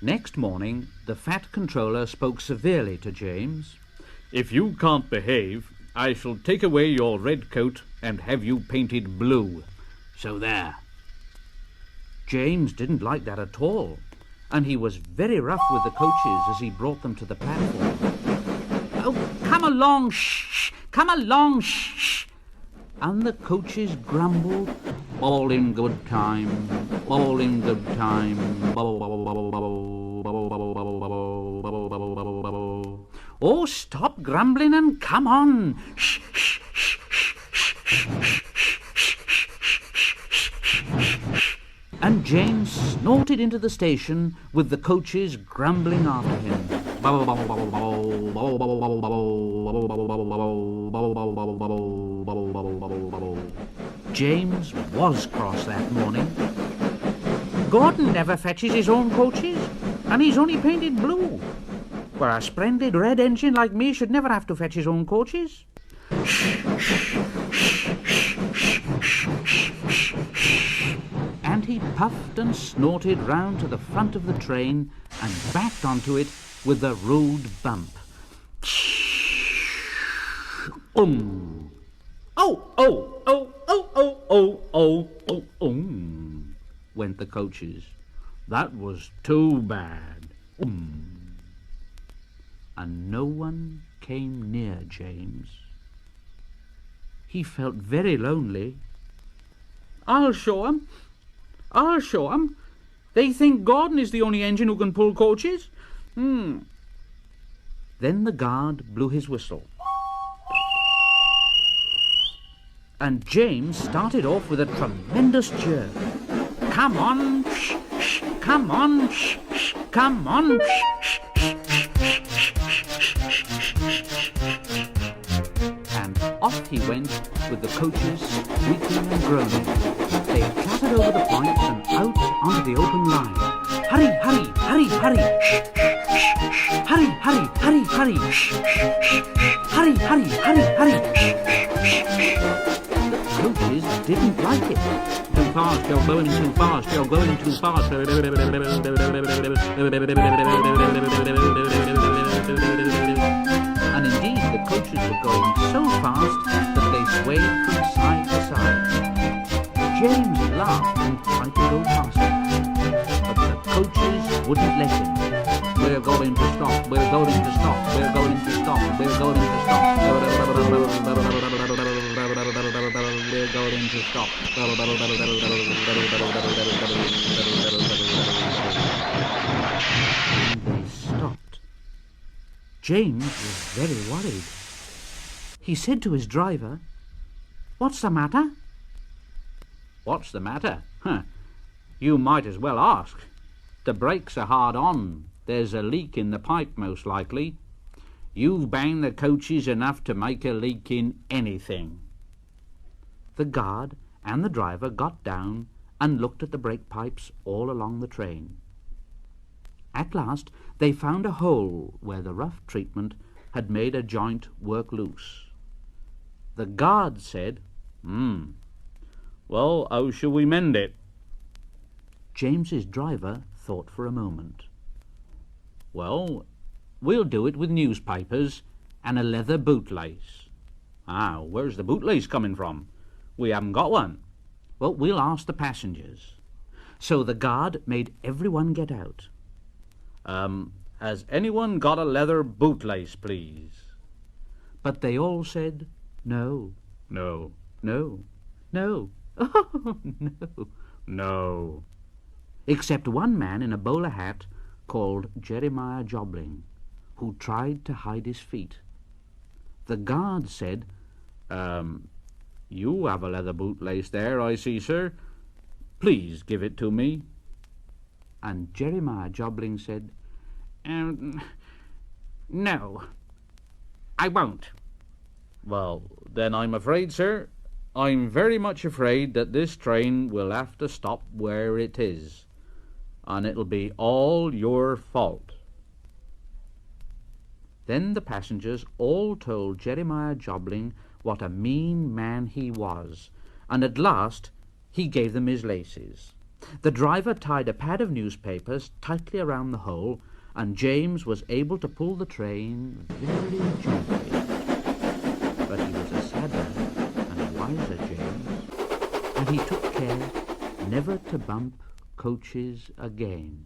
Next morning, the fat controller spoke severely to James. "If you can't behave, I shall take away your red coat and have you painted blue. So there." James didn't like that at all, and he was very rough with the coaches as he brought them to the platform. "Oh, come along, shh, come along, shh." And the coaches grumbled, "All in good time, all in good time, bubble, bubble, bubble, bubble, bubble, bubble, bubble, bubble, bubble, bubble, bubble, bubble. Oh, stop grumbling and come on. Shh, shh, shh, shh, shh, shh, shh, shh, shh, shh." And James snorted into the station with the coaches grumbling after him. Bubble, bubble, bubble, bubble, bubble, bubble, bubble, bubble, bubble, bubble, bubble, bubble, bubble, bubble, bubble, bubble, bubble, bubble, bubble. James was cross that morning. Gordon never fetches his own coaches, and he's only painted blue. Where a splendid red engine like me should never have to fetch his own coaches. And he puffed and snorted round to the front of the train and backed onto it with a rude bump. Oh, oh, oh, oh, oh, oh, oh, oh, oh, went the coaches. That was too bad. And no one came near James. He felt very lonely. I'll show 'em. I'll show 'em. They think Gordon is the only engine who can pull coaches. Then the guard blew his whistle. And James started off with a tremendous jerk. Come on, shh, shh, come on, shh, shh, come on, shh, shh, and off he went with the coaches squeaking and groaning. They clattered over the points and out onto the open line. Hurry, hurry, hurry, hurry, shh, shh, shh, hurry, hurry, hurry, hurry, shh, shh, hurry, hurry, hurry, hurry, shh, shh. The coaches didn't like it. Too fast, you're going too fast, you're going too fast. And indeed, the coaches were going so fast that they swayed from side to side. James laughed and tried to go faster, but the coaches wouldn't let him. We're going to stop, we're going to stop, we're going to stop, we're going to stop. We're going to stop. And they stopped. James was very worried. He said to his driver, "What's the matter?" "What's the matter? Huh. You might as well ask. The brakes are hard on. There's a leak in the pipe, most likely. You've banged the coaches enough to make a leak in anything." The guard and the driver got down and looked at the brake pipes all along the train. At last they found a hole where the rough treatment had made a joint work loose. The guard said, Well, how shall we mend it?" James's driver thought for a moment. "Well, we'll do it with newspapers and a leather bootlace." "Ah, where's the bootlace coming from? We haven't got one." "Well, we'll ask the passengers." So the guard made everyone get out. Has anyone got a leather bootlace, please?" But they all said, "No, No, no, no, oh, no." no. Except one man in a bowler hat called Jeremiah Jobling, who tried to hide his feet. The guard said, You have a leather bootlace there, I see, sir. Please give it to me." And Jeremiah Jobling said, "No, I won't." "Well, then I'm afraid, sir, I'm very much afraid that this train will have to stop where it is, and it'll be all your fault." Then the passengers all told Jeremiah Jobling what a mean man he was, and at last he gave them his laces. The driver tied a pad of newspapers tightly around the hole, and James was able to pull the train very gently. But he was a sadder and a wiser James, and he took care never to bump coaches again.